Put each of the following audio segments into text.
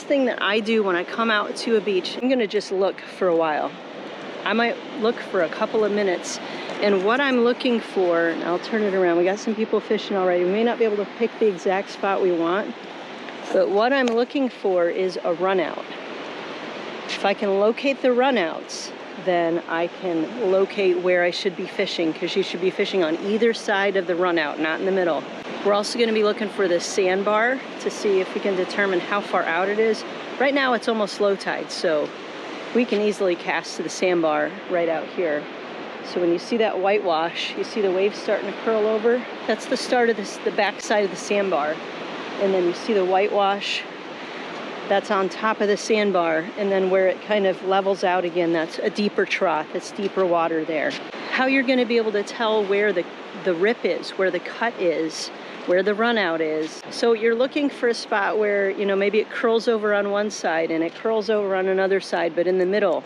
first thing that I do when I come out to a beach, I'm gonna just look for a while. I might look for a couple of minutes, and what I'm looking for, and I'll turn it around, we got some people fishing already. We may not be able to pick the exact spot we want, but what I'm looking for is a run out. If I can locate the runouts, then I can locate where I should be fishing, because you should be fishing on either side of the run out, not in the middle. We're also going to be looking for the sandbar to see if we can determine how far out it is. Right now it's almost low tide, so we can easily cast to the sandbar right out here. So when you see that whitewash, you see the waves starting to curl over, that's the start of the back side of the sandbar. And then you see the whitewash, that's on top of the sandbar, and then where it kind of levels out again, that's a deeper trough, it's deeper water there. How you're going to be able to tell where the rip is, where the cut is, where the run out is. So you're looking for a spot where, you know, maybe it curls over on one side and it curls over on another side, but in the middle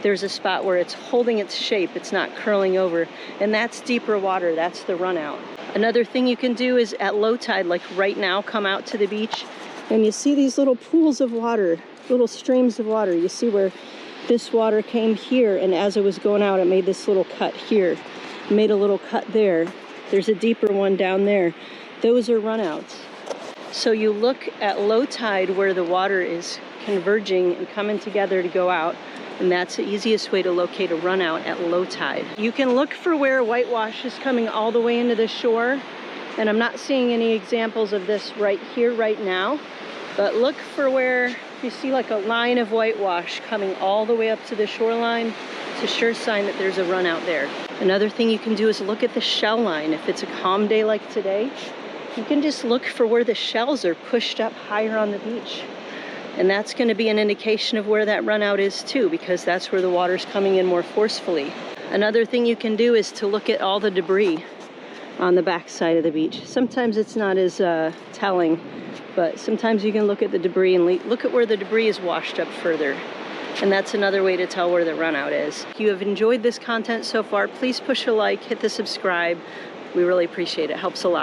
there's a spot where it's holding its shape, it's not curling over, and that's deeper water, that's the run out. Another thing you can do is at low tide, like right now, come out to the beach and you see these little pools of water, little streams of water. You see where this water came here, and as it was going out, it made this little cut here, it made a little cut there. There's a deeper one down there. Those are runouts. So you look at low tide where the water is converging and coming together to go out, and that's the easiest way to locate a run out at low tide. You can look for where whitewash is coming all the way into the shore, and I'm not seeing any examples of this right here, right now, but look for where you see like a line of whitewash coming all the way up to the shoreline. It's a sure sign that there's a run out there. Another thing you can do is look at the shell line. If it's a calm day like today, you can just look for where the shells are pushed up higher on the beach. And that's going to be an indication of where that run out is too, because that's where the water's coming in more forcefully. Another thing you can do is to look at all the debris on the back side of the beach. Sometimes it's not as telling, but sometimes you can look at the debris and look at where the debris is washed up further. And that's another way to tell where the run out is. If you have enjoyed this content so far, please push a like, hit the subscribe. We really appreciate it. It helps a lot.